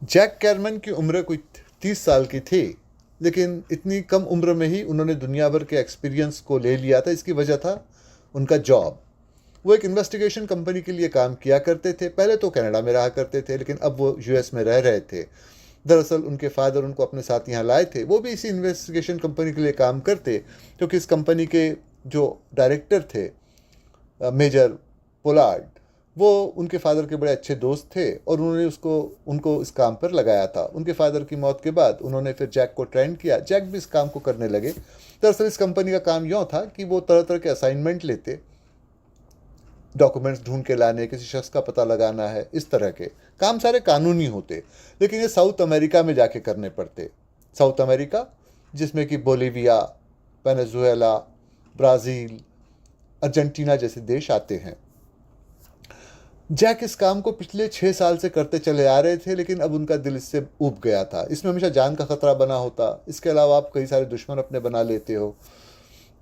Jack carrom man की उम्र कोई 30 साल की थी, लेकिन इतनी कम उम्र में ही उन्होंने दुनिया भर के एक्सपीरियंस को ले लिया था। इसकी वजह था उनका जॉब। वो एक इन्वेस्टिगेशन कंपनी के लिए काम किया करते थे। पहले तो कनाडा में रहा करते थे, लेकिन अब वो यूएस में रह रहे थे। दरअसल उनके फादर उनको अपने साथ यहाँ लाए थे। वो भी इसी इन्वेस्टिगेशन कंपनी के लिए काम करते, क्योंकि इस कंपनी के जो डायरेक्टर थे, मेजर पोलार्ड, वो उनके फादर के बड़े अच्छे दोस्त थे और उन्होंने उनको इस काम पर लगाया था। उनके फादर की मौत के बाद उन्होंने फिर जैक को ट्रेन किया। जैक भी इस काम को करने लगे। दरअसल इस कंपनी का काम यूँ था कि वो तरह तरह के असाइनमेंट लेते, डॉक्यूमेंट्स ढूंढ के लाने, किसी शख्स का पता लगाना है, इस तरह के काम सारे कानूनी होते, लेकिन ये साउथ अमेरिका में जाके करने पड़ते। साउथ अमेरिका जिसमें कि बोलीविया, वेनेजुएला, ब्राज़ील, अर्जेंटीना जैसे देश आते हैं। जैक इस काम को पिछले 6 साल से करते चले आ रहे थे, लेकिन अब उनका दिल इससे ऊब गया था। इसमें हमेशा जान का खतरा बना होता। इसके अलावा आप कई सारे दुश्मन अपने बना लेते हो।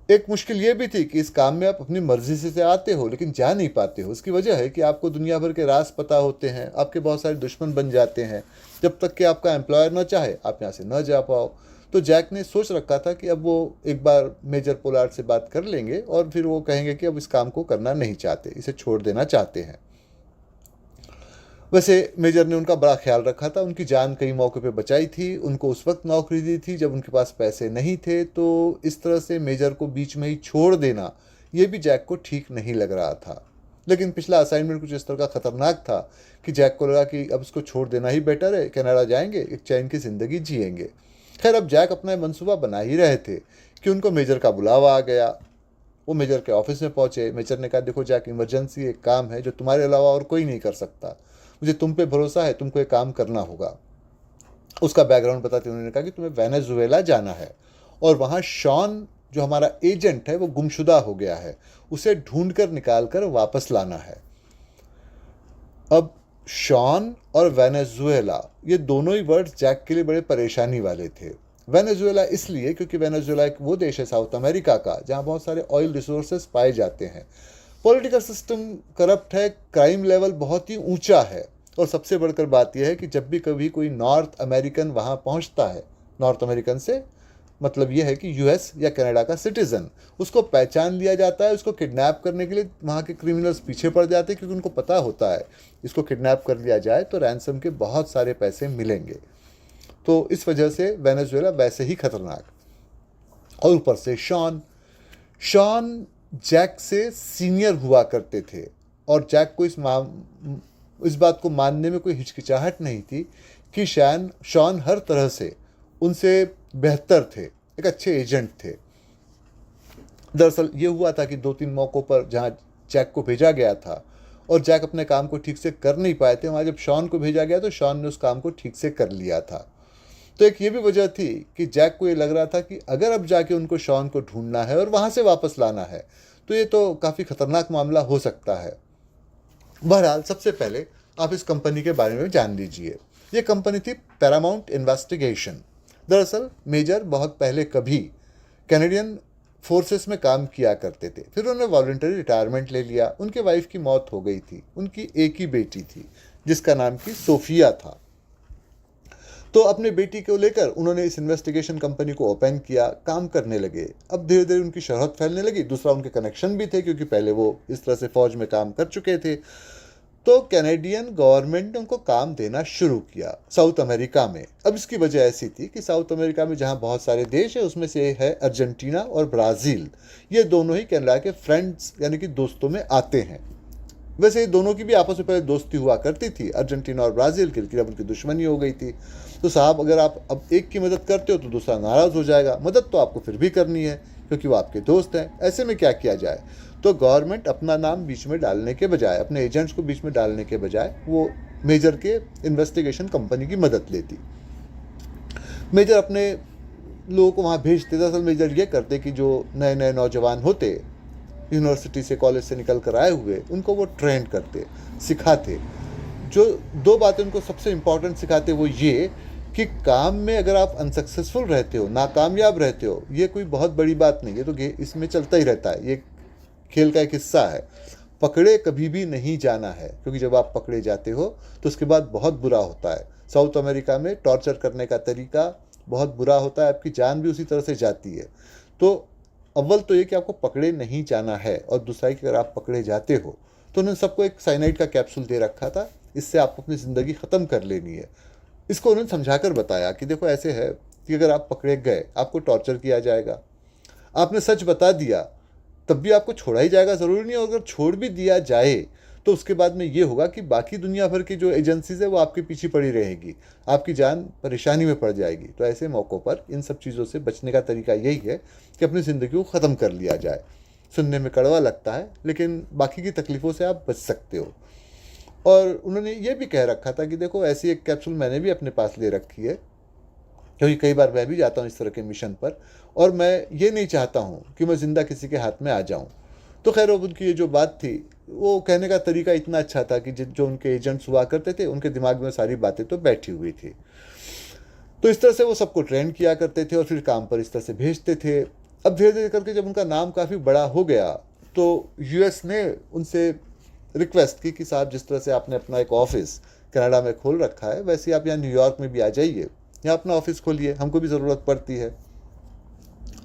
एक मुश्किल ये भी थी कि इस काम में आप अपनी मर्जी से आते हो, लेकिन जा नहीं पाते हो। इसकी वजह है कि आपको दुनिया भर के राज पता होते हैं, आपके बहुत सारे दुश्मन बन जाते हैं। जब तक कि आपका एम्प्लॉयर न चाहे, आप यहाँ से न जा पाओ। तो जैक ने सोच रखा था कि अब वो एक बार मेजर पोलार्ड से बात कर लेंगे और फिर वो कहेंगे कि अब इस काम को करना नहीं चाहते, इसे छोड़ देना चाहते हैं। वैसे मेजर ने उनका बड़ा ख्याल रखा था, उनकी जान कई मौके पे बचाई थी, उनको उस वक्त नौकरी दी थी जब उनके पास पैसे नहीं थे। तो इस तरह से मेजर को बीच में ही छोड़ देना, ये भी जैक को ठीक नहीं लग रहा था। लेकिन पिछला असाइनमेंट कुछ इस तरह का ख़तरनाक था कि जैक को लगा कि अब इसको छोड़ देना ही बेटर है, कनाडा जाएंगे, एक चैन की ज़िंदगी जिएंगे। खैर, अब जैक अपना मंसूबा बना ही रहे थे कि उनको मेजर का बुलावा आ गया। वो मेजर के ऑफिस में पहुंचे। मेजर ने कहा, देखो जैक, इमरजेंसी एक काम है जो तुम्हारे अलावा और कोई नहीं कर सकता। मुझे तुम पे भरोसा है, तुमको एक काम करना होगा। उसका बैकग्राउंड बताते उन्होंने कहा कि तुम्हें वेनेजुएला जाना है और वहाँ शॉन जो हमारा एजेंट है वो गुमशुदा हो गया है, उसे ढूंढ कर निकाल कर वापस लाना है। अब शॉन और वेनेजुएला, ये दोनों ही वर्ड्स जैक के लिए बड़े परेशानी वाले थे। वेनेजुएला इसलिए क्योंकि वेनेजुएला एक वो देश है साउथ अमेरिका का जहाँ बहुत सारे ऑयल रिसोर्सेज पाए जाते हैं। पॉलिटिकल सिस्टम करप्ट है, क्राइम लेवल बहुत ही ऊंचा है, और सबसे बढ़कर बात यह है कि जब भी कभी कोई नॉर्थ अमेरिकन वहाँ पहुँचता है, नॉर्थ अमेरिकन से मतलब यह है कि यूएस या कनाडा का सिटीज़न, उसको पहचान लिया जाता है। उसको किडनैप करने के लिए वहाँ के क्रिमिनल्स पीछे पड़ जाते हैं, क्योंकि उनको पता होता है इसको किडनैप कर लिया जाए तो रैंसम के बहुत सारे पैसे मिलेंगे। तो इस वजह से वेनेजुएला वैसे ही खतरनाक। और ऊपर से शॉन शॉन जैक से सीनियर हुआ करते थे, और जैक को इस बात को मानने में कोई हिचकिचाहट नहीं थी कि शॉन हर तरह से उनसे बेहतर थे, एक अच्छे एजेंट थे। दरअसल ये हुआ था कि 2-3 मौक़ों पर जहाँ जैक को भेजा गया था और जैक अपने काम को ठीक से कर नहीं पाए थे, वहाँ जब शॉन को भेजा गया तो शॉन ने उस काम को ठीक से कर लिया था। तो एक ये भी वजह थी कि जैक को ये लग रहा था कि अगर अब जाके उनको शॉन को ढूंढना है और वहाँ से वापस लाना है तो ये तो काफ़ी ख़तरनाक मामला हो सकता है। बहरहाल, सबसे पहले आप इस कंपनी के बारे में जान लीजिए। ये कंपनी थी पैरामाउंट इन्वेस्टिगेशन। दरअसल मेजर बहुत पहले कभी कैनेडियन फोर्सेस में काम किया करते थे, फिर उन्होंने वॉलंटरी रिटायरमेंट ले लिया। उनके वाइफ की मौत हो गई थी। उनकी एक ही बेटी थी जिसका नाम की सोफिया था। तो अपने बेटी को लेकर उन्होंने इस इन्वेस्टिगेशन कंपनी को ओपन किया, काम करने लगे। अब धीरे धीरे उनकी शोहरत फैलने लगी। दूसरा, उनके कनेक्शन भी थे क्योंकि पहले वो इस तरह से फौज में काम कर चुके थे। तो कैनेडियन गवर्नमेंट ने उनको काम देना शुरू किया साउथ अमेरिका में। अब इसकी वजह ऐसी थी कि साउथ अमेरिका में जहाँ बहुत सारे देश है, उसमें से है अर्जेंटीना और ब्राज़ील। ये दोनों ही कनाडा के फ्रेंड्स यानी कि दोस्तों में आते हैं। वैसे ये दोनों की भी आपस में पहले दोस्ती हुआ करती थी, अर्जेंटीना और ब्राज़ील की, लेकिन अब उनकी दुश्मनी हो गई थी। तो साहब, अगर आप अब एक की मदद करते हो तो दूसरा नाराज़ हो जाएगा। मदद तो आपको फिर भी करनी है क्योंकि वो आपके दोस्त हैं। ऐसे में क्या किया जाए? तो गवर्नमेंट अपना नाम बीच में डालने के बजाय, अपने एजेंट्स को बीच में डालने के बजाय, वो मेजर के इन्वेस्टिगेशन कंपनी की मदद लेती। मेजर अपने लोगों को वहाँ भेजते। दरअसल मेजर ये करते कि जो नए नए नौजवान होते, यूनिवर्सिटी से, कॉलेज से निकल कर आए हुए, उनको वो ट्रेन करते, सिखाते। जो 2 बातें उनको सबसे इम्पॉर्टेंट सिखाते वो ये कि काम में अगर आप अनसक्सेसफुल रहते हो, नाकामयाब रहते हो, ये कोई बहुत बड़ी बात नहीं है, तो इसमें चलता ही रहता है, ये खेल का एक हिस्सा है। पकड़े कभी भी नहीं जाना है, क्योंकि जब आप पकड़े जाते हो तो उसके बाद बहुत बुरा होता है। साउथ अमेरिका में टॉर्चर करने का तरीका बहुत बुरा होता है, आपकी जान भी उसी तरह से जाती है। तो अव्वल तो ये कि आपको पकड़े नहीं जाना है, और दूसरा कि अगर आप पकड़े जाते हो तो उन्होंने सबको एक साइनाइड का कैप्सूल दे रखा था, इससे आपको अपनी ज़िंदगी ख़त्म कर लेनी है। इसको उन्होंने समझाकर बताया कि देखो ऐसे है कि अगर आप पकड़े गए आपको टॉर्चर किया जाएगा, आपने सच बता दिया तब भी आपको छोड़ा ही जाएगा, ज़रूरी नहीं है। अगर छोड़ भी दिया जाए तो उसके बाद में ये होगा कि बाकी दुनिया भर की जो एजेंसीज है वो आपके पीछे पड़ी रहेगी, आपकी जान परेशानी में पड़ जाएगी। तो ऐसे मौक़ों पर इन सब चीज़ों से बचने का तरीका यही है कि अपनी ज़िंदगी को ख़त्म कर लिया जाए। सुनने में कड़वा लगता है, लेकिन बाकी की तकलीफ़ों से आप बच सकते हो। और उन्होंने ये भी कह रखा था कि देखो ऐसी एक कैप्सूल मैंने भी अपने पास ले रखी है, क्योंकि कई बार मैं भी जाता हूँ इस तरह के मिशन पर, और मैं ये नहीं चाहता हूँ कि मैं ज़िंदा किसी के हाथ में आ जाऊँ। तो खैर अब उनकी ये जो बात थी, वो कहने का तरीका इतना अच्छा था कि जो उनके एजेंट्स हुआ करते थे उनके दिमाग में सारी बातें तो बैठी हुई थी। तो इस तरह से वो सबको ट्रेन किया करते थे और फिर काम पर इस तरह से भेजते थे। अब धीरे धीरे करके जब उनका नाम काफ़ी बड़ा हो गया तो यूएस ने उनसे रिक्वेस्ट की कि साहब जिस तरह से आपने अपना एक ऑफिस कनाडा में खोल रखा है, वैसे आप यहाँ न्यूयॉर्क में भी आ जाइए, यहाँ अपना ऑफिस खोलिए, हमको भी ज़रूरत पड़ती है।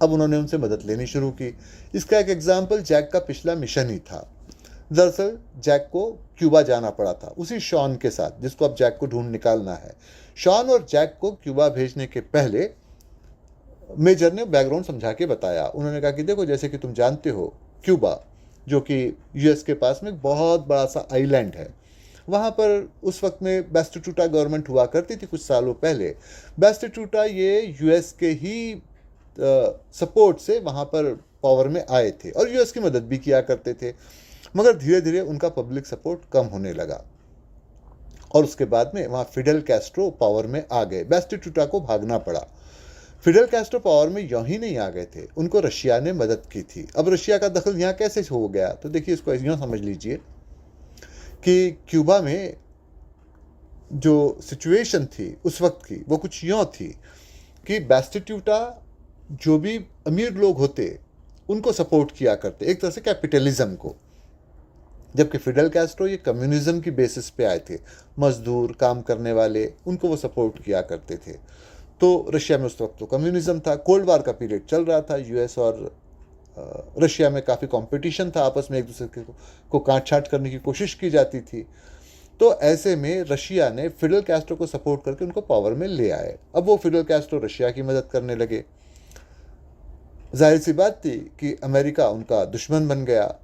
अब उन्होंने उनसे मदद लेनी शुरू की। इसका एक एग्जाम्पल जैक का पिछला मिशन ही था। दरअसल जैक को क्यूबा जाना पड़ा था उसी शॉन के साथ, जिसको अब जैक को ढूंढ निकालना है। शॉन और जैक को क्यूबा भेजने के पहले मेजर ने बैकग्राउंड समझा के बताया। उन्होंने कहा कि देखो जैसे कि तुम जानते हो, क्यूबा जो कि यूएस के पास में एक बहुत बड़ा सा आइलैंड है, वहाँ पर उस वक्त में बेस्टिट्यूटा गवर्नमेंट हुआ करती थी कुछ सालों पहले। बेस्टिट्यूटा ये यूएस के ही सपोर्ट से वहाँ पर पावर में आए थे और यूएस की मदद भी किया करते थे, मगर धीरे धीरे उनका पब्लिक सपोर्ट कम होने लगा और उसके बाद में वहाँ फिडेल कैस्ट्रो पावर में आ गए। बेस्टिट्यूटा को भागना पड़ा। फिडेल कैस्ट्रो पावर में यूं ही नहीं आ गए थे, उनको रशिया ने मदद की थी। अब रशिया का दखल यहाँ कैसे हो गया, तो देखिए इसको यूँ समझ लीजिए कि क्यूबा में जो सिचुएशन थी उस वक्त की वो कुछ यूँ थी कि बेस्टिट्यूटा जो भी अमीर लोग होते उनको सपोर्ट किया करते, एक तरह से कैपिटलिज्म को, जबकि फिडेल कैस्ट्रो ये कम्युनिज्म की बेसिस पे आए थे। मजदूर, काम करने वाले, उनको वो सपोर्ट किया करते थे। तो रशिया में उस वक्त तो कम्युनिज्म था, कोल्ड वार का पीरियड चल रहा था, यूएस और रशिया में काफ़ी कंपटीशन था, आपस में एक दूसरे को काट छाट करने की कोशिश की जाती थी। तो ऐसे में रशिया ने फिडेल कैस्ट्रो को सपोर्ट करके उनको पावर में ले आए। अब वो फिडेल कैस्ट्रो रशिया की मदद करने लगे। जाहिर सी बात थी कि अमेरिका उनका दुश्मन बन गया।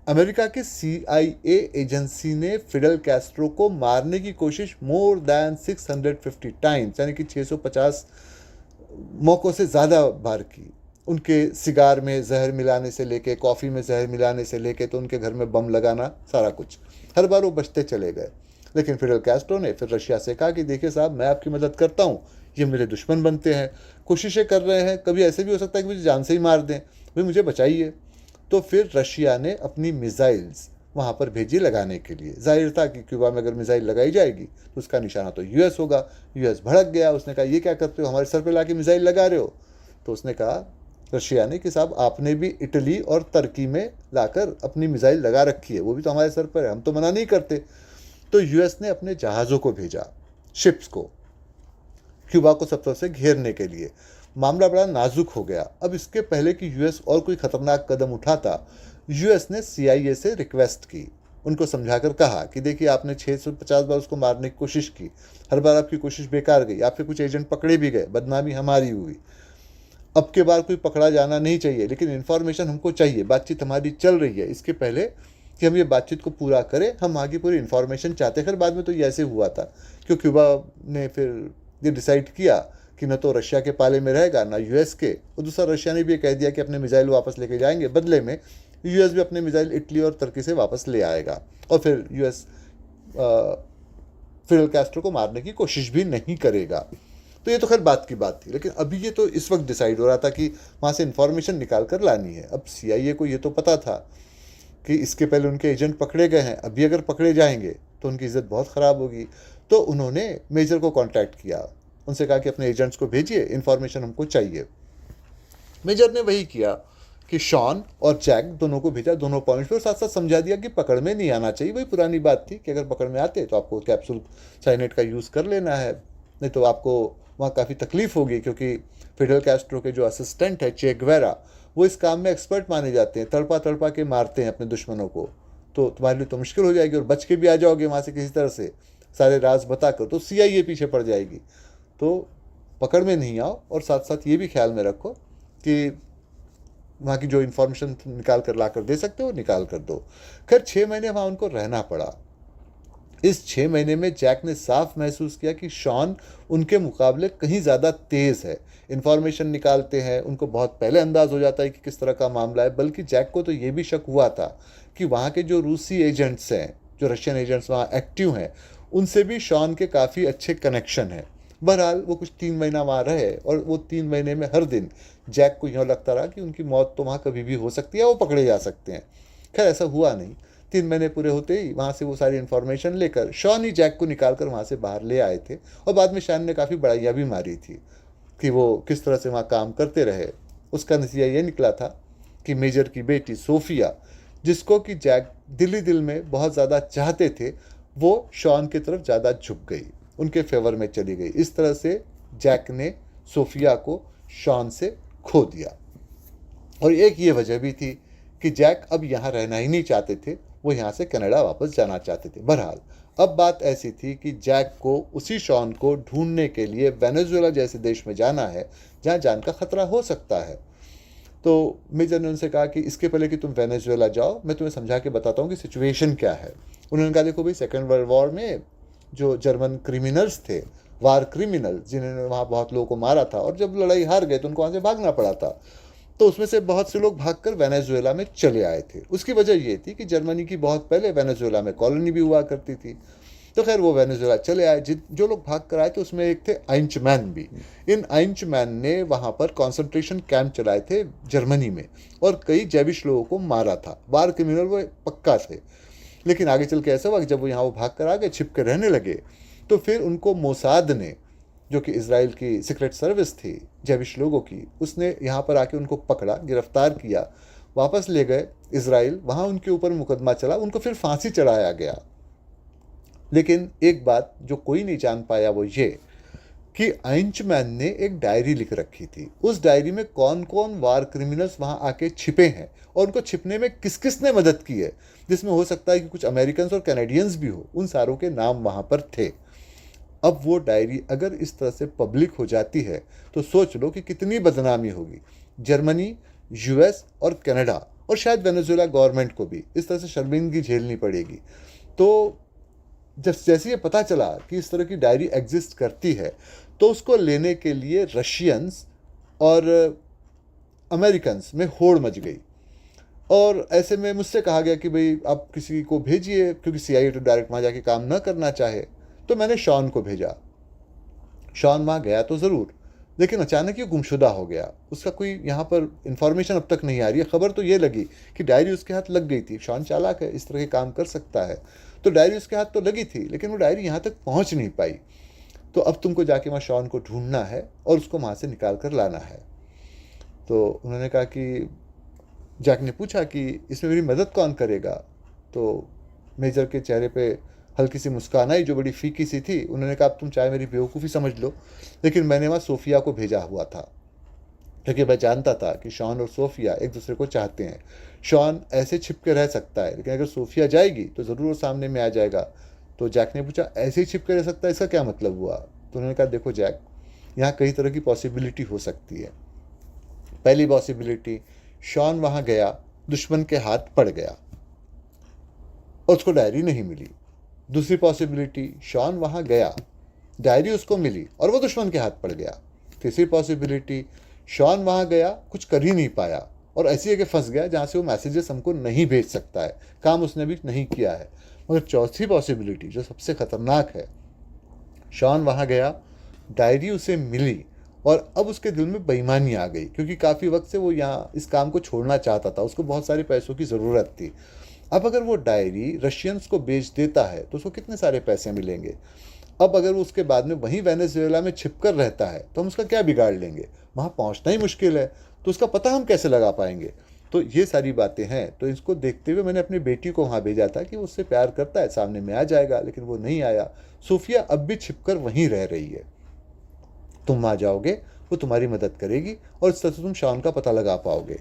अमेरिका की CIA एजेंसी ने फिडेल कैस्ट्रो को मारने की कोशिश मोर दैन 650 टाइम्स, यानी कि 650 मौक़ों से ज़्यादा बार की। उनके सिगार में जहर मिलाने से लेके, कॉफ़ी में जहर मिलाने से लेके, तो उनके घर में बम लगाना, सारा कुछ। हर बार वो बचते चले गए। लेकिन फिडेल कैस्ट्रो ने फिर रशिया से कहा कि देखिए साहब, मैं आपकी मदद करता हूँ, ये मेरे दुश्मन बनते हैं, कोशिशें कर रहे हैं, कभी ऐसे भी हो सकता है कि मुझे जान से ही मार दें, भाई मुझे बचाइए। तो फिर रशिया ने अपनी मिसाइल्स वहाँ पर भेजी लगाने के लिए। जाहिर था कि क्यूबा में अगर मिसाइल लगाई जाएगी तो उसका निशाना तो यूएस होगा। यूएस भड़क गया, उसने कहा ये क्या करते हो, हमारे सर पे लाके मिसाइल लगा रहे हो। तो उसने कहा रशिया ने कि साहब आपने भी इटली और तुर्की में लाकर अपनी मिसाइल लगा रखी है, वो भी तो हमारे सर पर है, हम तो मना नहीं करते। तो यूएस ने अपने जहाज़ों को भेजा, शिप्स को, क्यूबा को सब तरफ से घेरने के लिए। मामला बड़ा नाजुक हो गया। अब इसके पहले कि यूएस और कोई खतरनाक कदम उठाता, यूएस ने CIA से रिक्वेस्ट की, उनको समझाकर कहा कि देखिए आपने 650 बार उसको मारने की कोशिश की, हर बार आपकी कोशिश बेकार गई, आपके कुछ एजेंट पकड़े भी गए, बदनामी हमारी हुई। अब के बार कोई पकड़ा जाना नहीं चाहिए, लेकिन इन्फॉर्मेशन हमको चाहिए, बातचीत हमारी चल रही है, इसके पहले कि हम ये बातचीत को पूरा करें हम आगे पूरी इन्फॉर्मेशन चाहते हैं। खैर बाद में तो ये ऐसे हुआ था क्योंकि क्यूबा ने फिर ये डिसाइड किया कि न तो रशिया के पाले में रहेगा ना यूएस के, और दूसरा रशिया ने भी कह दिया कि अपने मिसाइल वापस लेके जाएंगे, बदले में यूएस भी अपने मिसाइल इटली और तुर्की से वापस ले आएगा और फिर यूएस फिडेल कैस्ट्रो को मारने की कोशिश भी नहीं करेगा। तो ये तो खैर बात की बात थी, लेकिन अभी ये तो इस वक्त डिसाइड हो रहा था कि वहाँ से इन्फॉर्मेशन निकाल कर लानी है। अब CIA को ये तो पता था कि इसके पहले उनके एजेंट पकड़े गए हैं, अभी अगर पकड़े जाएंगे तो उनकी इज़्ज़त बहुत ख़राब होगी। तो उन्होंने मेजर को कांटेक्ट किया, उनसे कहा कि अपने एजेंट्स को भेजिए, इन्फॉर्मेशन हमको चाहिए। मेजर ने वही किया कि शॉन और जैक दोनों को भेजा दोनों पॉइंट्स पे, और साथ साथ समझा दिया कि पकड़ में नहीं आना चाहिए। वही पुरानी बात थी कि अगर पकड़ में आते तो आपको कैप्सूल साइनेट का यूज़ कर लेना है, नहीं तो आपको वहाँ काफ़ी तकलीफ होगी, क्योंकि फिडेल कैस्ट्रो के जो असिस्टेंट है चे ग्वेरा, वो इस काम में एक्सपर्ट माने जाते हैं, तड़पा तड़पा के मारते हैं अपने दुश्मनों को। तो तुम्हारे लिए तो मुश्किल हो जाएगी, और बच के भी आ जाओगे वहाँ से किसी तरह से सारे राज बताकर, तो CIA पीछे पड़ जाएगी। तो पकड़ में नहीं आओ, और साथ साथ ये भी ख्याल में रखो कि वहाँ की जो इन्फॉर्मेशन निकाल कर ला कर दे सकते हो निकाल कर दो। खैर 6 महीने वहाँ उनको रहना पड़ा। इस 6 महीने में जैक ने साफ महसूस किया कि शॉन उनके मुकाबले कहीं ज़्यादा तेज़ है, इन्फॉर्मेशन निकालते हैं, उनको बहुत पहले अंदाज हो जाता है कि किस तरह का मामला है। बल्कि जैक को तो ये भी शक हुआ था कि वहाँ के जो रूसी एजेंट्स हैं, जो रशियन एजेंट्स वहाँ एक्टिव हैं, उनसे भी शॉन के काफ़ी अच्छे कनेक्शन हैं। बहरहाल वो कुछ 3 महीना वहाँ रहे, और वो 3 महीने में हर दिन जैक को यूँ लगता रहा कि उनकी मौत तो वहाँ कभी भी हो सकती है, वो पकड़े जा सकते हैं। खैर ऐसा हुआ नहीं। 3 महीने पूरे होते ही वहाँ से वो सारी इन्फॉर्मेशन लेकर शॉन ही जैक को निकाल कर वहाँ से बाहर ले आए थे, और बाद में शॉन ने काफ़ी बड़ाइयाँ भी मारी थी कि वो किस तरह से वहाँ काम करते रहे। उसका नतीजा ये निकला था कि मेजर की बेटी सोफिया, जिसको कि जैक दिली दिल में बहुत ज़्यादा चाहते थे, वो शॉन की तरफ ज़्यादा झुक गई, उनके फेवर में चली गई। इस तरह से जैक ने सोफिया को शॉन से खो दिया। और एक ये वजह भी थी कि जैक अब यहाँ रहना ही नहीं चाहते थे, वो यहाँ से कनाडा वापस जाना चाहते थे। बहरहाल अब बात ऐसी थी कि जैक को उसी शॉन को ढूंढने के लिए वेनेजुएला जैसे देश में जाना है, जहाँ जान का खतरा हो सकता है। तो मेजर ने उनसे कहा कि इसके पहले कि तुम वेनेजुएला जाओ, मैं तुम्हें समझा के बताता हूँ कि सिचुएशन क्या है। उन्होंने कहा देखो भाई, सेकेंड वर्ल्ड वॉर में जो जर्मन क्रिमिनल्स थे, वार क्रिमिनल, जिन्होंने वहाँ बहुत लोगों को मारा था, और जब लड़ाई हार गए तो उनको वहाँ से भागना पड़ा था, तो उसमें से बहुत से लोग भागकर वेनेजुएला में चले आए थे। उसकी वजह ये थी कि जर्मनी की बहुत पहले वेनेजुएला में कॉलोनी भी हुआ करती थी। तो खैर वो वेनेजुएला चले आए। जो लोग भाग कर आए थे उसमें एक थे आइंचमैन भी। इन आइंचमैन ने वहाँ पर कॉन्सेंट्रेशन कैंप चलाए थे जर्मनी में, और कई जैविश लोगों को मारा था। वार क्रिमिनल वो पक्का थे। लेकिन आगे चल के ऐसा हुआ कि जब वो यहाँ वो भाग कर आ गए, छिप कर रहने लगे, तो फिर उनको मोसाद ने, जो कि इजराइल की सीक्रेट सर्विस थी जैविश लोगों की, उसने यहाँ पर आके उनको पकड़ा, गिरफ्तार किया, वापस ले गए इजराइल। वहाँ उनके ऊपर मुकदमा चला, उनको फिर फांसी चढ़ाया गया। लेकिन एक बात जो कोई नहीं जान पाया वो ये कि आइंचमैन ने एक डायरी लिख रखी थी। उस डायरी में कौन कौन वार क्रिमिनल्स वहाँ आके छिपे हैं, और उनको छिपने में किस किस ने मदद की है, जिसमें हो सकता है कि कुछ अमेरिकन और कैनेडियंस भी हो, उन सारों के नाम वहाँ पर थे। अब वो डायरी अगर इस तरह से पब्लिक हो जाती है तो सोच लो कि कितनी बदनामी होगी। जर्मनी, US और कनाडा, और शायद वेनेजुएला गवर्नमेंट को भी इस तरह से शर्मिंदगी झेलनी पड़ेगी। तो जब जैसे ये पता चला कि इस तरह की डायरी एग्जिस्ट करती है, तो उसको लेने के लिए रशियंस और अमेरिकन्स में होड़ मच गई। और ऐसे में मुझसे कहा गया कि भाई आप किसी को भेजिए, क्योंकि CIA तो डायरेक्ट वहाँ जाके काम न करना चाहे। तो मैंने शॉन को भेजा। शॉन वहाँ गया तो ज़रूर, लेकिन अचानक ये गुमशुदा हो गया। उसका कोई यहाँ पर इन्फॉर्मेशन अब तक नहीं आ रही है। खबर तो ये लगी कि डायरी उसके हाथ लग गई थी। शॉन चालाक है, इस तरह के काम कर सकता है, तो डायरी उसके हाथ तो लगी थी, लेकिन वो डायरी यहाँ तक पहुँच नहीं पाई। तो अब तुमको जाके वहाँ शॉन को ढूंढना है और उसको वहाँ से निकाल कर लाना है। तो उन्होंने कहा कि जैक ने पूछा कि इसमें मेरी मदद कौन करेगा। तो मेजर के चेहरे पे हल्की सी मुस्कान आई, जो बड़ी फीकी सी थी। उन्होंने कहा अब तुम चाहे मेरी बेवकूफ़ी समझ लो, लेकिन मैंने वहाँ सोफिया को भेजा हुआ था, क्योंकि मैं जानता था कि शॉन और सोफिया एक दूसरे को चाहते हैं। शॉन ऐसे छिप के रह सकता है, लेकिन अगर सोफिया जाएगी तो ज़रूर वो सामने में आ जाएगा। तो जैक ने पूछा ऐसे ही छिप के रह सकता है, इसका क्या मतलब हुआ। तो उन्होंने कहा देखो जैक, यहाँ कई तरह की पॉसिबिलिटी हो सकती है। पहली पॉसिबिलिटी, शॉन वहाँ गया, दुश्मन के हाथ पड़ गया और उसको डायरी नहीं मिली। दूसरी पॉसिबिलिटी, शॉन वहाँ गया, डायरी उसको मिली और वो दुश्मन के हाथ पड़ गया। तीसरी पॉसिबिलिटी, शॉन वहाँ गया, कुछ कर ही नहीं पाया और ऐसी जगह फंस गया जहाँ से वो मैसेजेस हमको नहीं भेज सकता है, काम उसने भी नहीं किया है। मगर चौथी पॉसिबिलिटी जो सबसे ख़तरनाक है, शॉन वहाँ गया, डायरी उसे मिली और अब उसके दिल में बेईमानी आ गई, क्योंकि काफ़ी वक्त से वो यहाँ इस काम को छोड़ना चाहता था, उसको बहुत सारे पैसों की ज़रूरत थी। अब अगर वो डायरी रशियंस को बेच देता है तो उसको कितने सारे पैसे मिलेंगे। अब अगर वो उसके बाद में वहीं वेनेजुएला में छिपकर रहता है तो हम उसका क्या बिगाड़ लेंगे, वहाँ पहुँचना ही मुश्किल है, तो उसका पता हम कैसे लगा पाएंगे। तो ये सारी बातें हैं। तो इसको देखते हुए मैंने अपनी बेटी को वहाँ भेजा था कि वो उससे प्यार करता है, सामने में आ जाएगा, लेकिन वो नहीं आया। सोफिया अब भी छिपकर वहीं रह रही है। तुम आ जाओगे, वो तुम्हारी मदद करेगी और इस तरह से तुम शॉन का पता लगा पाओगे।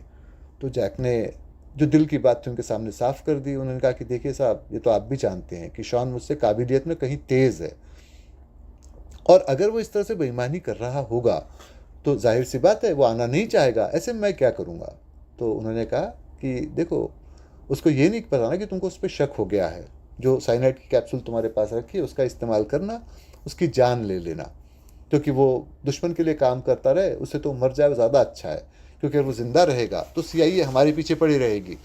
तो जैक ने जो दिल की बात थी उनके सामने साफ कर दी। उन्होंने कहा कि देखिए साहब, ये तो आप भी जानते हैं कि शॉन मुझसे काबिलियत में कहीं तेज़ है, और अगर वो इस तरह से बेईमानी कर रहा होगा तो जाहिर सी बात है वो आना नहीं चाहेगा, ऐसे में मैं क्या करूँगा। तो उन्होंने कहा कि देखो, उसको ये नहीं पता ना कि तुमको उस पर शक हो गया है। जो साइनाइड की कैप्सूल तुम्हारे पास रखी है उसका इस्तेमाल करना, उसकी जान ले लेना, क्योंकि वो दुश्मन के लिए काम करता रहे, उससे तो मर जाए वो ज़्यादा अच्छा है। क्योंकि अगर वो ज़िंदा रहेगा तो CIA हमारे पीछे पड़ी रहेगी,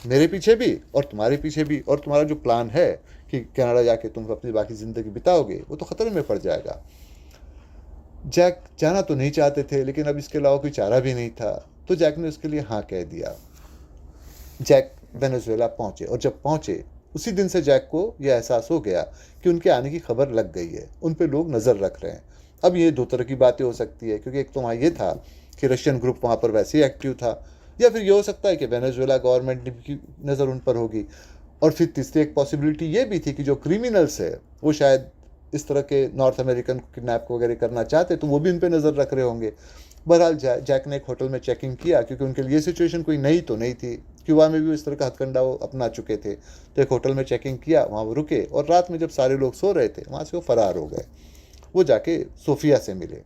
मेरे पीछे भी और तुम्हारे पीछे भी, और तुम्हारा जो प्लान है कि कनाडा जाके तुम अपनी बाकी ज़िंदगी बिताओगे वो तो ख़तरे में पड़ जाएगा। जैक जाना तो नहीं चाहते थे, लेकिन अब इसके अलावा कोई चारा भी नहीं था, तो जैक ने उसके लिए हाँ कह दिया। जैक वेनेजुएला पहुँचे, और जब पहुँचे उसी दिन से जैक को यह एहसास हो गया कि उनके आने की खबर लग गई है, उन पे लोग नज़र रख रहे हैं। अब ये दो तरह की बातें हो सकती है, क्योंकि एक तो वहाँ ये था कि रशियन ग्रुप वहाँ पर वैसे ही एक्टिव था, या फिर ये हो सकता है कि वेनेजुएला गवर्नमेंट की नज़र उन पर होगी, और फिर तीसरी एक पॉसिबिलिटी ये भी थी कि जो क्रिमिनल्स है वो शायद इस तरह के नॉर्थ अमेरिकन को किडनैप वगैरह करना चाहते, तो वो भी उन पर नज़र रख रहे होंगे। बहरहाल जैक ने एक होटल में चेकिंग किया, क्योंकि उनके लिए सिचुएशन कोई नई तो नहीं थी, क्यूबा में भी इस तरह का हथकंडा वो अपना चुके थे। तो एक होटल में चेकिंग किया, वहाँ वो रुके, और रात में जब सारे लोग सो रहे थे वहाँ से वो फरार हो गए। वो जाके सोफिया से मिले,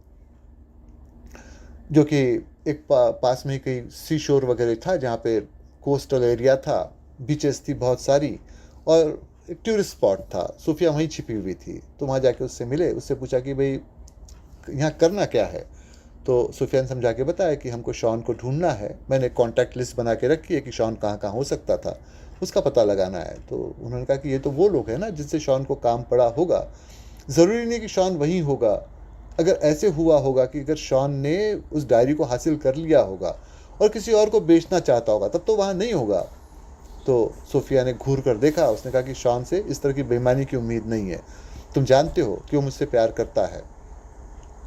जो कि एक पास में ही कहीं सी शोर वगैरह था, जहाँ पे कोस्टल एरिया था, बीचेस थी बहुत सारी, और एक टूरिस्ट स्पॉट था। सोफिया वहीं छिपी हुई थी, तो वहाँ जाके उससे मिले, उससे पूछा कि भाई यहाँ करना क्या है। तो सोफिया ने समझा के बताया कि हमको शॉन को ढूंढना है, मैंने कॉन्टैक्ट लिस्ट बना के रखी है कि शॉन कहाँ कहाँ हो सकता था, उसका पता लगाना है। तो उन्होंने कहा कि ये तो वो लोग हैं ना जिनसे शॉन को काम पड़ा होगा, ज़रूरी नहीं कि शॉन वहीं होगा। अगर ऐसे हुआ होगा कि अगर शॉन ने उस डायरी को हासिल कर लिया होगा और किसी और को बेचना चाहता होगा, तब तो वहाँ नहीं होगा। तो सोफिया ने घूर कर देखा, उसने कहा कि शॉन से इस तरह की बेईमानी की उम्मीद नहीं है। तुम जानते हो कि वो मुझसे प्यार करता है,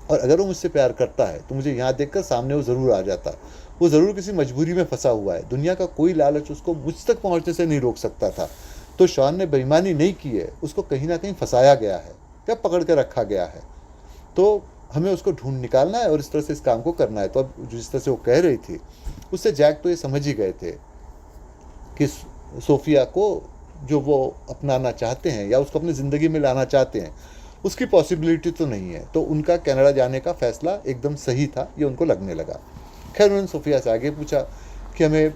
और अगर वो मुझसे प्यार करता है तो मुझे यहाँ देखकर सामने वो ज़रूर आ जाता। वो ज़रूर किसी मजबूरी में फंसा हुआ है, दुनिया का कोई लालच उसको मुझ तक पहुँचने से नहीं रोक सकता था। तो शॉन ने बेईमानी नहीं की है, उसको कहीं ना कहीं फंसाया गया है या पकड़ के रखा गया है। तो हमें उसको ढूंढ निकालना है और इस तरह से इस काम को करना है। तो अब जिस तरह से वो कह रही थी, उससे जैक तो ये समझ ही गए थे कि सोफिया को जो वो अपनाना चाहते हैं या उसको अपनी ज़िंदगी में लाना चाहते हैं, उसकी पॉसिबिलिटी तो नहीं है। तो उनका कनाडा जाने का फ़ैसला एकदम सही था, ये उनको लगने लगा। खैर, उन्होंने सोफिया से आगे पूछा कि हमें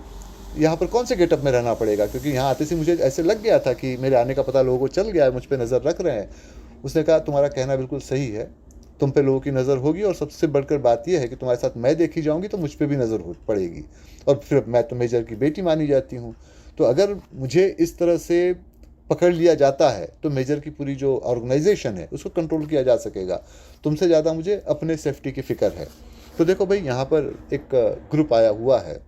यहाँ पर कौन से गेटअप में रहना पड़ेगा, क्योंकि यहाँ आते से मुझे ऐसे लग गया था कि मेरे आने का पता लोगों को चल गया है, मुझ पर नज़र रख रहे हैं। उसने कहा, तुम्हारा कहना बिल्कुल सही है, तुम पे लोगों की नज़र होगी, और सबसे बढ़कर बात यह है कि तुम्हारे साथ मैं देखी जाऊँगी तो मुझ पर भी नज़र हो पड़ेगी, और फिर मैं तो मेजर की बेटी मानी जाती हूँ। तो अगर मुझे इस तरह से पकड़ लिया जाता है तो मेजर की पूरी जो ऑर्गेनाइजेशन है उसको कंट्रोल किया जा सकेगा। तुमसे ज़्यादा मुझे अपने सेफ्टी की फ़िक्र है। तो देखो भाई, यहाँ पर एक ग्रुप आया हुआ है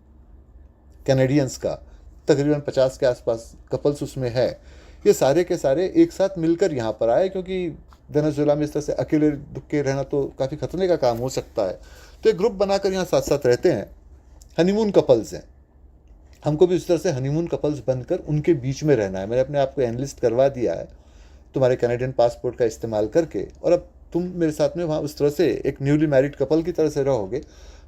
कैनेडियंस का, तकरीबन 50 के आसपास कपल्स उसमें है। ये सारे के सारे एक साथ मिलकर यहाँ पर आए, क्योंकि वेनेजुएला में इस तरह से अकेले दुक्के रहना तो काफ़ी खतरे का काम हो सकता है। तो एक ग्रुप बनाकर यहाँ साथ साथ रहते हैं, हनीमून कपल्स हैं। हमको भी उस तरह से हनीमून कपल्स बनकर उनके बीच में रहना है। मैंने अपने आप को एनलिस्ट करवा दिया है तुम्हारे कैनेडियन पासपोर्ट का इस्तेमाल करके, और अब तुम मेरे साथ में वहाँ उस तरह से एक न्यूली मैरिड कपल की तरह से रहोगे।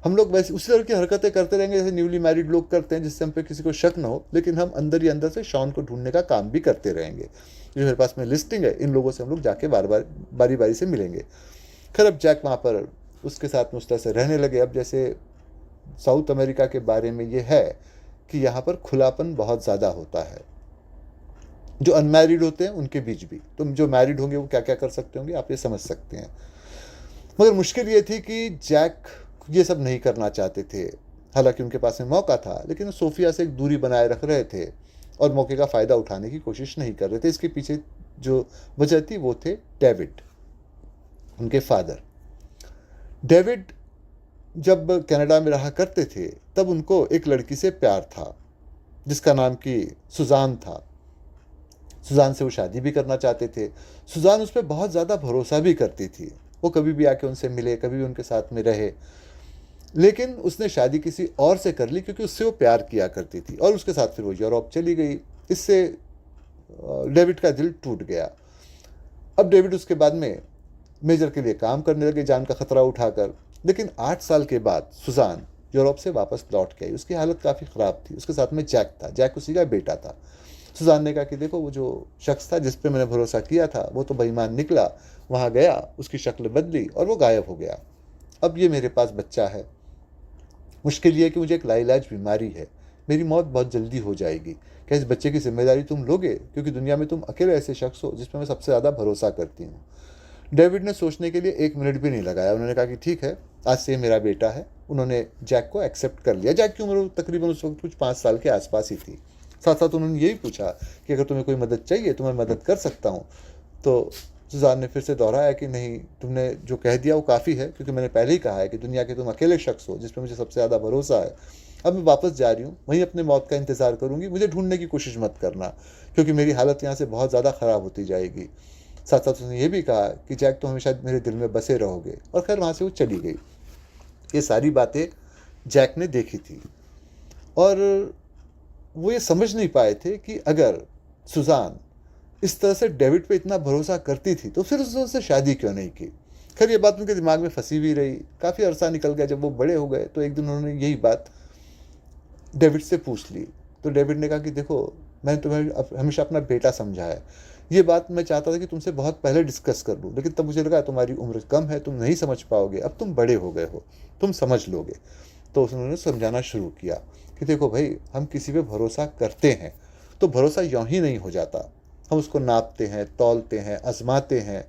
हम लोग वैसे उसी तरह की हरकतें करते रहेंगे जैसे न्यूली मैरिड लोग करते हैं, जिससे हम पे किसी को शक ना हो, लेकिन हम अंदर ही अंदर से शॉन को ढूंढने का काम भी करते रहेंगे। जो मेरे पास में लिस्टिंग है, इन लोगों से हम लोग जाके बार बार बारी बारी से मिलेंगे। खैर, अब जैक वहाँ पर उसके साथ में उस तरह से रहने लगे। अब जैसे साउथ अमेरिका के बारे में ये है कि यहाँ पर खुलापन बहुत ज़्यादा होता है। जो अनमैरिड होते हैं उनके बीच भी, तुम जो मैरिड होंगे वो क्या क्या कर सकते होंगे आप ये समझ सकते हैं। मगर मुश्किल ये थी कि जैक ये सब नहीं करना चाहते थे। हालांकि उनके पास में मौका था, लेकिन सोफिया से एक दूरी बनाए रख रहे थे और मौके का फ़ायदा उठाने की कोशिश नहीं कर रहे थे। इसके पीछे जो वजह थी वो थे डेविड, उनके फादर। डेविड जब कनाडा में रहा करते थे तब उनको एक लड़की से प्यार था जिसका नाम कि सुजान था। सुजान से वो शादी भी करना चाहते थे। सुजान उस पर बहुत ज़्यादा भरोसा भी करती थी। वो कभी भी आके उनसे मिले, कभी भी उनके साथ में रहे। लेकिन उसने शादी किसी और से कर ली क्योंकि उससे वो प्यार किया करती थी, और उसके साथ फिर वो यूरोप चली गई। इससे डेविड का दिल टूट गया। अब डेविड उसके बाद में मेजर के लिए काम करने लगे, जान का खतरा उठाकर। लेकिन 8 साल के बाद सुजान यूरोप से वापस लौट के आई। उसकी हालत काफ़ी ख़राब थी। उसके साथ में जैक था, जैक उसी का बेटा था। सुजान ने कहा कि देखो, वो जो शख्स था जिस पे मैंने भरोसा किया था वो तो बेईमान निकला। वहाँ गया, उसकी शक्ल बदली और वो गायब हो गया। अब ये मेरे पास बच्चा है। मुश्किल ये है कि मुझे एक लाइलाज बीमारी है, मेरी मौत बहुत जल्दी हो जाएगी। क्या इस बच्चे की जिम्मेदारी तुम लोगे? क्योंकि दुनिया में तुम अकेले ऐसे शख्स हो जिस पर मैं सबसे ज़्यादा भरोसा करती हूँ। डेविड ने सोचने के लिए 1 मिनट भी नहीं लगाया। उन्होंने कहा कि ठीक है, आज से ये मेरा बेटा है। उन्होंने जैक को एक्सेप्ट कर लिया। जैक की उम्र तकरीबन उस वक्त कुछ 5 साल के आसपास ही थी। साथ साथ उन्होंने यही पूछा कि अगर तुम्हें कोई मदद चाहिए तो मैं मदद कर सकता हूँ। तो सुजान ने फिर से दोहराया कि नहीं, तुमने जो कह दिया वो काफ़ी है, क्योंकि मैंने पहले ही कहा है कि दुनिया के तुम अकेले शख्स हो जिस पर मुझे सबसे ज़्यादा भरोसा है। अब मैं वापस जा रही हूँ, वहीं अपने मौत का इंतज़ार करूँगी। मुझे ढूंढने की कोशिश मत करना, क्योंकि मेरी हालत यहाँ से बहुत ज़्यादा ख़राब होती जाएगी। साथ साथ उसने ये भी कहा कि जैक, तो हमेशा मेरे दिल में बसे रहोगे। और खैर वहाँ से वो चली गई। ये सारी बातें जैक ने देखी थी, और वो ये समझ नहीं पाए थे कि अगर सुजान इस तरह से डेविड पे इतना भरोसा करती थी तो फिर उसने उससे शादी क्यों नहीं की। खैर ये बात उनके दिमाग में फंसी हुई रही। काफ़ी अरसा निकल गया। जब वो बड़े हो गए तो एक दिन उन्होंने यही बात डेविड से पूछ ली। तो डेविड ने कहा कि देखो, मैंने तुम्हें हमेशा अपना बेटा समझा है। ये बात मैं चाहता था कि तुमसे बहुत पहले डिस्कस कर लूँ, लेकिन तब मुझे लगा तुम्हारी उम्र कम है, तुम नहीं समझ पाओगे। अब तुम बड़े हो गए हो, तुम समझ लोगे। तो उन्होंने समझाना शुरू किया कि देखो भाई, हम किसी पे भरोसा करते हैं तो भरोसा यूं ही नहीं हो जाता। हम उसको नापते हैं, तौलते हैं, आजमाते हैं,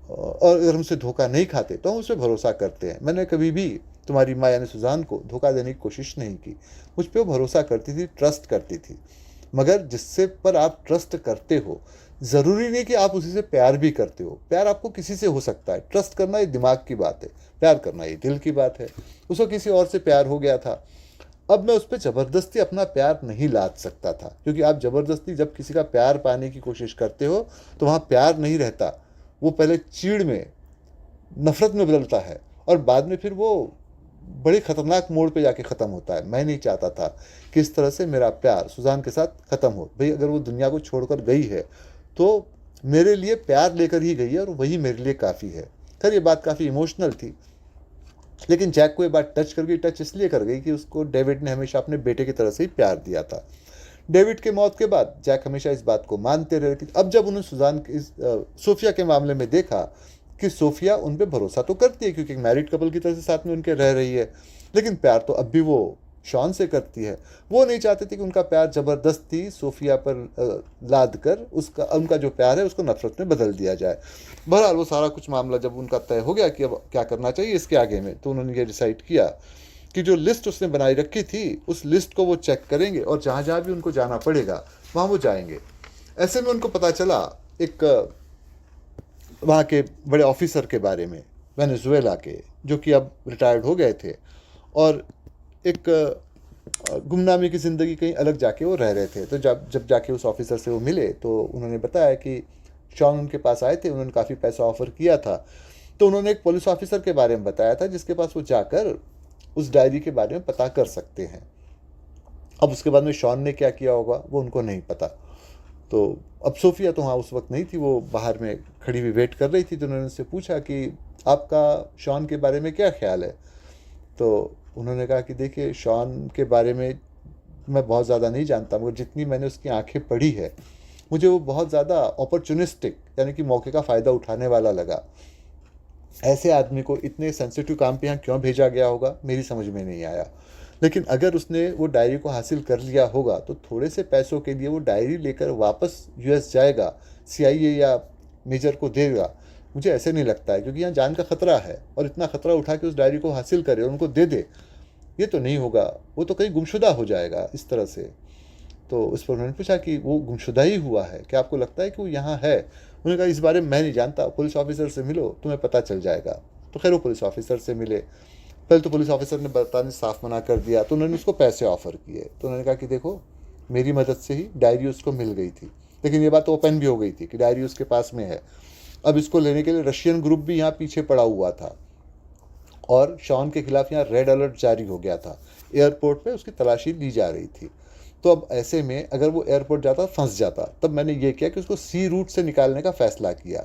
और अगर हमसे धोखा नहीं खाते तो हम उस पर भरोसा करते हैं। मैंने कभी भी तुम्हारी माँ यानी सुजान को धोखा देने की कोशिश नहीं की। मुझ पर वो भरोसा करती थी, ट्रस्ट करती थी। मगर जिससे पर आप ट्रस्ट करते हो, ज़रूरी नहीं कि आप उसी से प्यार भी करते हो। प्यार आपको किसी से हो सकता है, ट्रस्ट करना ये दिमाग की बात है, प्यार करना ये दिल की बात है। उसको किसी और से प्यार हो गया था। अब मैं उस पर ज़बरदस्ती अपना प्यार नहीं लाद सकता था, क्योंकि आप ज़बरदस्ती जब किसी का प्यार पाने की कोशिश करते हो तो वहाँ प्यार नहीं रहता। वो पहले चीड़ में, नफ़रत में बदलता है, और बाद में फिर वो बड़े ख़तरनाक मोड़ पे जाके ख़त्म होता है। मैं नहीं चाहता था कि इस तरह से मेरा प्यार सुजान के साथ ख़त्म हो। भाई, अगर वो दुनिया को छोड़कर गई है तो मेरे लिए प्यार लेकर ही गई है, और वही मेरे लिए काफ़ी है। खैर ये बात काफ़ी इमोशनल थी, लेकिन जैक को ये बात टच कर गई। टच इसलिए कर गई कि उसको डेविड ने हमेशा अपने बेटे की तरह से ही प्यार दिया था। डेविड के मौत के बाद जैक हमेशा इस बात को मानते रहे। कि अब जब उन्होंने सुजान के सोफिया के मामले में देखा कि सोफिया उन पर भरोसा तो करती है, क्योंकि एक मैरिड कपल की तरह से साथ में उनके रह रही है, लेकिन प्यार तो अब भी वो शॉन से करती है। वो नहीं चाहते थे कि उनका प्यार ज़बरदस्ती सोफिया पर लाद कर उनका जो प्यार है उसको नफरत में बदल दिया जाए। बहरहाल वो सारा कुछ मामला जब उनका तय हो गया कि अब क्या करना चाहिए इसके आगे में, तो उन्होंने ये डिसाइड किया कि जो लिस्ट उसने बनाई रखी थी उस लिस्ट को वो चेक करेंगे, और जहाँ जहाँ भी उनको जाना पड़ेगा वहाँ वो जाएंगे। ऐसे में उनको पता चला एक वहाँ के बड़े ऑफिसर के बारे में, वेनेजुएला के, जो कि अब रिटायर्ड हो गए थे, और एक गुमनामी की ज़िंदगी कहीं अलग जाके वो रह रहे थे। तो जब जब जाके उस ऑफिसर से वो मिले तो उन्होंने बताया कि शॉन उनके पास आए थे, उन्होंने काफ़ी पैसा ऑफ़र किया था। तो उन्होंने एक पुलिस ऑफिसर के बारे में बताया था जिसके पास वो जाकर उस डायरी के बारे में पता कर सकते हैं। अब उसके बाद में शॉन ने क्या किया होगा वो उनको नहीं पता। तो अब सोफिया तो वहाँ उस वक्त नहीं थी, वो बाहर में खड़ी हुई वेट कर रही थी। तो उन्होंने उससे पूछा कि आपका शॉन के बारे में क्या ख्याल है। तो उन्होंने कहा कि देखिए, शॉन के बारे में मैं बहुत ज़्यादा नहीं जानता, मगर जितनी मैंने उसकी आंखें पढ़ी है मुझे वो बहुत ज़्यादा अपॉर्चुनिस्टिक, यानी कि मौके का फ़ायदा उठाने वाला लगा। ऐसे आदमी को इतने सेंसिटिव काम पे यहाँ क्यों भेजा गया होगा मेरी समझ में नहीं आया। लेकिन अगर उसने वो डायरी को हासिल कर लिया होगा तो थोड़े से पैसों के लिए वो डायरी लेकर वापस यूएस जाएगा, सीआईए या मेजर को देगा, मुझे ऐसे नहीं लगता है। क्योंकि यहाँ जान का ख़तरा है, और इतना ख़तरा उठा के उस डायरी को हासिल करे और उनको दे दे, ये तो नहीं होगा। वो तो कहीं गुमशुदा हो जाएगा इस तरह से। तो उस पर उन्होंने पूछा कि वो गुमशुदा ही हुआ है, क्या आपको लगता है कि वो यहाँ है? उन्होंने कहा इस बारे में मैं नहीं जानता, पुलिस ऑफिसर से मिलो, तुम्हें पता चल जाएगा। तो खैर वो पुलिस ऑफिसर से मिले। पहले तो पुलिस ऑफिसर ने बताने साफ मना कर दिया। तो उन्होंने उसको पैसे ऑफ़र किए। तो उन्होंने कहा कि देखो, मेरी मदद से ही डायरी उसको मिल गई थी, लेकिन ये बात ओपन भी हो गई थी कि डायरी उसके पास में है। अब इसको लेने के लिए रशियन ग्रुप भी यहाँ पीछे पड़ा हुआ था, और शॉन के खिलाफ यहाँ रेड अलर्ट जारी हो गया था। एयरपोर्ट पे उसकी तलाशी ली जा रही थी। तो अब ऐसे में अगर वो एयरपोर्ट जाता फंस जाता, तब मैंने ये किया कि उसको सी रूट से निकालने का फ़ैसला किया।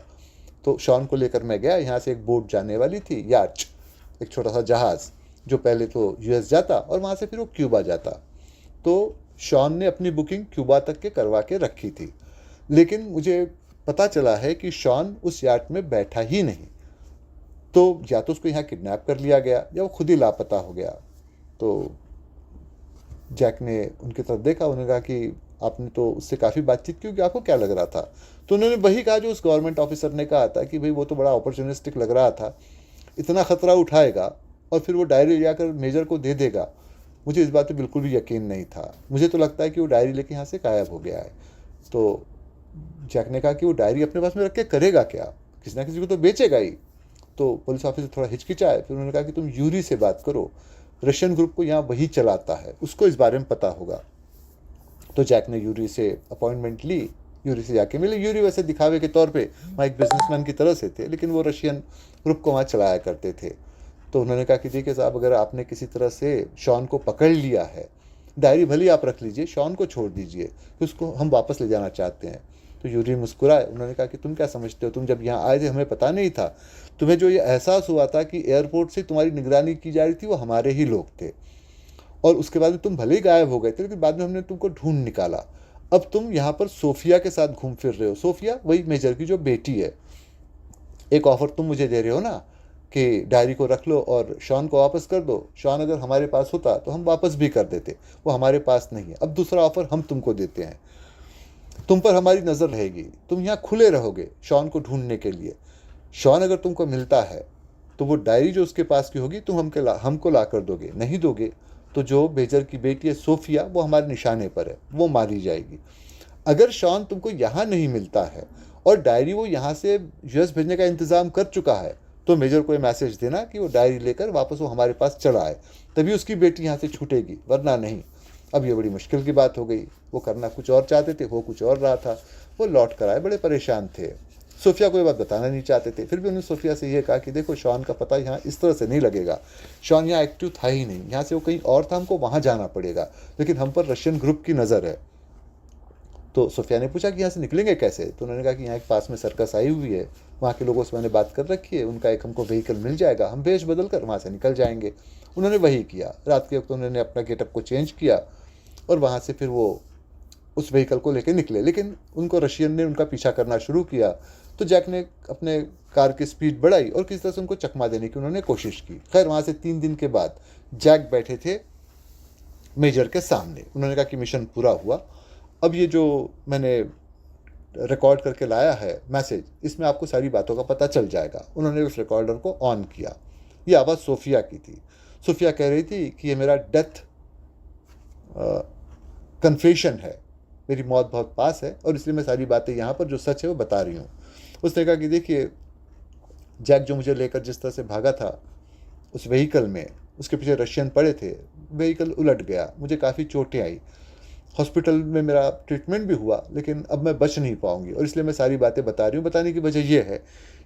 तो शॉन को लेकर मैं गया, यहाँ से एक बोट जाने वाली थी, याच, एक छोटा सा जहाज़, जो पहले तो यूएस जाता और वहाँ से फिर वो क्यूबा जाता। तो शॉन ने अपनी बुकिंग क्यूबा तक के करवा के रखी थी, लेकिन मुझे पता चला है कि शॉन उस याट में बैठा ही नहीं। तो या तो उसको यहाँ किडनैप कर लिया गया या वो खुद ही लापता हो गया। तो जैक ने उनकी तरफ देखा, उन्होंने कहा कि आपने तो उससे काफ़ी बातचीत की, कि आपको क्या लग रहा था? तो उन्होंने वही कहा जो उस गवर्नमेंट ऑफिसर ने कहा था कि भाई वो तो बड़ा अपॉर्चुनिस्टिक लग रहा था, इतना ख़तरा उठाएगा और फिर वो डायरी जाकर मेजर को दे देगा। मुझे इस बात पे बिल्कुल भी यकीन नहीं था। मुझे तो लगता है कि वो डायरी लेके यहाँ से गायब हो गया है। तो जैक ने कहा कि वो डायरी अपने पास में रख के करेगा क्या? किसी ना किसी को तो बेचेगा ही। तो पुलिस ऑफिसर थोड़ा हिचकिचाए, फिर उन्होंने कहा कि तुम यूरी से बात करो, रशियन ग्रुप को यहाँ वही चलाता है, उसको इस बारे में पता होगा। तो जैक ने यूरी से अपॉइंटमेंट ली, यूरी से जाके मिले। यूरी वैसे दिखावे के तौर पे वहाँ एक बिजनेसमैन की तरह से थे, लेकिन वो रशियन ग्रुप को वहाँ चलाया करते थे। तो उन्होंने कहा कि देखिए साहब, अगर आपने किसी तरह से शॉन को पकड़ लिया है, डायरी भले आप रख लीजिए, शॉन को छोड़ दीजिए, कि उसको हम वापस ले जाना चाहते हैं। तो यूरी मुस्कुराए, उन्होंने कहा कि तुम क्या समझते हो, तुम जब यहाँ आए थे हमें पता नहीं था? तुम्हें जो ये एहसास हुआ था कि एयरपोर्ट से तुम्हारी निगरानी की जा रही थी, वो हमारे ही लोग थे, और उसके बाद तुम भले ही गायब हो गए थे, लेकिन बाद में हमने तुमको ढूंढ निकाला। अब तुम यहाँ पर सोफिया के साथ घूम फिर रहे हो। सोफिया वही मेजर की जो बेटी है। एक ऑफ़र तुम मुझे दे रहे हो ना कि डायरी को रख लो और शॉन को वापस कर दो। शॉन अगर हमारे पास होता तो हम वापस भी कर देते, वो हमारे पास नहीं है। अब दूसरा ऑफ़र हम तुमको देते हैं, तुम पर हमारी नज़र रहेगी, तुम यहाँ खुले रहोगे शॉन को ढूंढने के लिए। शॉन अगर तुमको मिलता है तो वो डायरी जो उसके पास की होगी तुम हमको ला कर दोगे, नहीं दोगे तो जो मेजर की बेटी है सोफिया, वो हमारे निशाने पर है, वो मारी जाएगी। अगर शॉन तुमको यहाँ नहीं मिलता है और डायरी वो यहाँ से यूएस भेजने का इंतज़ाम कर चुका है, तो मेजर को ये मैसेज देना कि वो डायरी लेकर वापस वो हमारे पास चला आए, तभी उसकी बेटी यहाँ से छूटेगी, वरना नहीं। अब ये बड़ी मुश्किल की बात हो गई। वो करना कुछ और चाहते थे, वो कुछ और रहा था। वो लौट कर आए, बड़े परेशान थे। सोफिया को ये बात बताना नहीं चाहते थे, फिर भी उन्होंने सोफिया से ये कहा कि देखो, शॉन का पता यहाँ इस तरह से नहीं लगेगा, शॉन यहाँ एक्टिव था ही नहीं, यहाँ से वो कहीं और था, हमको वहाँ जाना पड़ेगा, लेकिन हम पर रशियन ग्रुप की नज़र है। तो सोफिया ने पूछा कि यहाँ से निकलेंगे कैसे? तो उन्होंने कहा कि यहाँ एक पास में सर्कस आई हुई है, वहाँ के लोगों से मैंने बात कर रखी है, उनका एक हमको व्हीकल मिल जाएगा, हम वेश बदल कर वहाँ से निकल जाएंगे। उन्होंने वही किया। रात के वक्त उन्होंने अपना गेटअप को चेंज किया और वहाँ से फिर वो उस व्हीकल को लेकर निकले, लेकिन उनको रशियन ने उनका पीछा करना शुरू किया। तो जैक ने अपने कार की स्पीड बढ़ाई और किसी तरह से उनको चकमा देने की उन्होंने कोशिश की। खैर, वहाँ से 3 दिन के बाद जैक बैठे थे मेजर के सामने। उन्होंने कहा कि मिशन पूरा हुआ, अब ये जो मैंने रिकॉर्ड करके लाया है मैसेज, इसमें आपको सारी बातों का पता चल जाएगा। उन्होंने उस रिकॉर्डर को ऑन किया। ये आवाज़ सोफिया की थी। सोफिया कह रही थी कि ये मेरा डेथ कन्फेशन है, मेरी मौत बहुत पास है और इसलिए मैं सारी बातें यहाँ पर जो सच है वो बता रही हूँ। उसने कहा कि देखिए, जैक जो मुझे लेकर जिस तरह से भागा था उस व्हीकल में, उसके पीछे रशियन पड़े थे, व्हीकल उलट गया, मुझे काफ़ी चोटें आई, हॉस्पिटल में मेरा ट्रीटमेंट भी हुआ, लेकिन अब मैं बच नहीं पाऊंगी, और इसलिए मैं सारी बातें बता रही हूँ। बताने की वजह यह है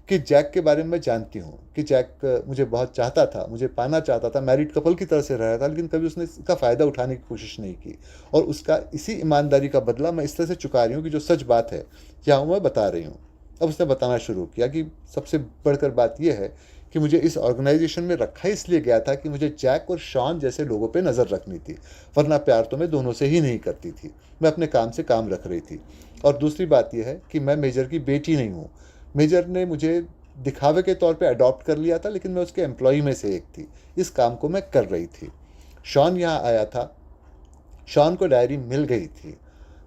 कि जैक के बारे में मैं जानती हूँ कि जैक मुझे बहुत चाहता था, मुझे पाना चाहता था, मैरिड कपल की तरह से रहा था, लेकिन कभी उसने इसका फ़ायदा उठाने की कोशिश नहीं की, और उसका इसी ईमानदारी का बदला मैं इस तरह से चुका रही हूँ कि जो सच बात है यहाँ मैं बता रही हूँ। अब उसने बताना शुरू किया कि सबसे बढ़कर बात यह है कि मुझे इस ऑर्गेनाइजेशन में रखा इसलिए गया था कि मुझे जैक और शॉन जैसे लोगों पे नज़र रखनी थी, वरना प्यार तो मैं दोनों से ही नहीं करती थी, मैं अपने काम से काम रख रही थी। और दूसरी बात यह है कि मैं मेजर की बेटी नहीं हूँ। मेजर ने मुझे दिखावे के तौर पे अडॉप्ट कर लिया था, लेकिन मैं उसके एम्प्लॉई में से एक थी, इस काम को मैं कर रही थी। शॉन यहाँ आया था, शॉन को डायरी मिल गई थी,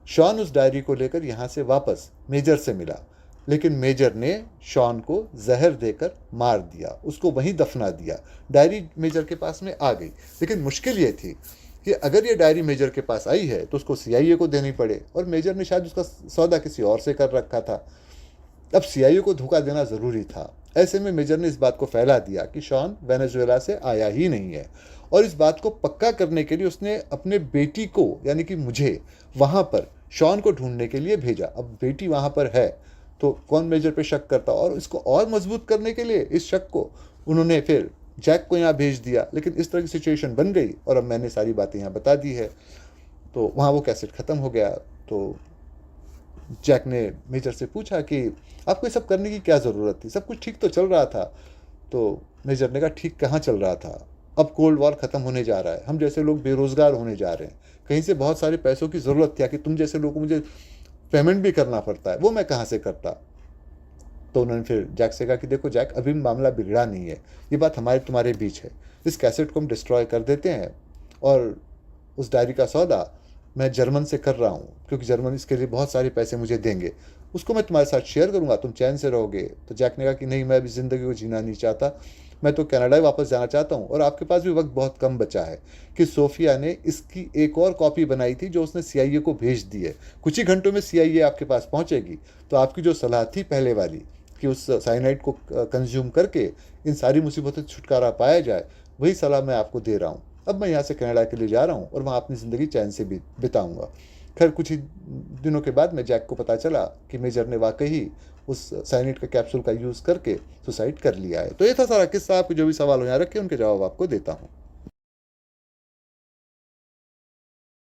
शॉन उस डायरी को लेकर यहाँ से वापस मेजर से मिला, लेकिन मेजर ने शॉन को जहर देकर मार दिया, उसको वहीं दफना दिया। डायरी मेजर के पास में आ गई, लेकिन मुश्किल ये थी कि अगर ये डायरी मेजर के पास आई है तो उसको सीआईए को देनी पड़े, और मेजर ने शायद उसका सौदा किसी और से कर रखा था। अब सीआईए को धोखा देना ज़रूरी था। ऐसे में मेजर ने इस बात को फैला दिया कि शॉन वेनेजुएला से आया ही नहीं है, और इस बात को पक्का करने के लिए उसने अपने बेटी को, यानी कि मुझे, वहाँ पर शॉन को ढूंढने के लिए भेजा। अब बेटी वहाँ पर है तो कौन मेजर पे शक करता, और इसको और मजबूत करने के लिए इस शक को उन्होंने फिर जैक को यहाँ भेज दिया, लेकिन इस तरह की सिचुएशन बन गई और अब मैंने सारी बातें यहाँ बता दी है। तो वहाँ वो कैसेट ख़त्म हो गया। तो जैक ने मेजर से पूछा कि आपको ये सब करने की क्या ज़रूरत थी, सब कुछ ठीक तो चल रहा था। तो मेजर ने कहा ठीक कहाँ चल रहा था, अब कोल्ड वॉर ख़त्म होने जा रहा है, हम जैसे लोग बेरोज़गार होने जा रहे हैं, कहीं से बहुत सारे पैसों की ज़रूरत थी कि तुम जैसे लोगों को मुझे पेमेंट भी करना पड़ता है, वो मैं कहाँ से करता। तो उन्होंने फिर जैक से कहा कि देखो जैक, अभी मामला बिगड़ा नहीं है, ये बात हमारे तुम्हारे बीच है, इस कैसेट को हम डिस्ट्रॉय कर देते हैं और उस डायरी का सौदा मैं जर्मन से कर रहा हूँ, क्योंकि जर्मन इसके लिए बहुत सारे पैसे मुझे देंगे, उसको मैं तुम्हारे साथ शेयर करूँगा, तुम चैन से रहोगे। तो जैक ने कहा कि नहीं, मैं अभी ज़िंदगी को जीना नहीं चाहता, मैं तो कनाडा ही वापस जाना चाहता हूँ, और आपके पास भी वक्त बहुत कम बचा है। कि सोफिया ने इसकी एक और कॉपी बनाई थी जो उसने सीआईए को भेज दी है, कुछ ही घंटों में सीआईए आपके पास पहुँचेगी। तो आपकी जो सलाह थी पहले वाली कि उस साइनाइड को कंज्यूम करके इन सारी मुसीबतों से छुटकारा पाया जाए, वही सलाह मैं आपको दे रहा हूँ। अब मैं यहाँ से कनाडा के लिए जा रहा हूँ और वहाँ अपनी ज़िंदगी चैन से भी बिताऊँगा। खैर कुछ ही दिनों के बाद में जैक को पता चला कि मेजर ने वाकई ही उस साइनाइड का कैप्सूल का यूज़ करके सुसाइड कर लिया है। तो ये था सारा किस्सा। आपके जो भी सवाल हो यहाँ रखे उनके जवाब आपको देता हूँ।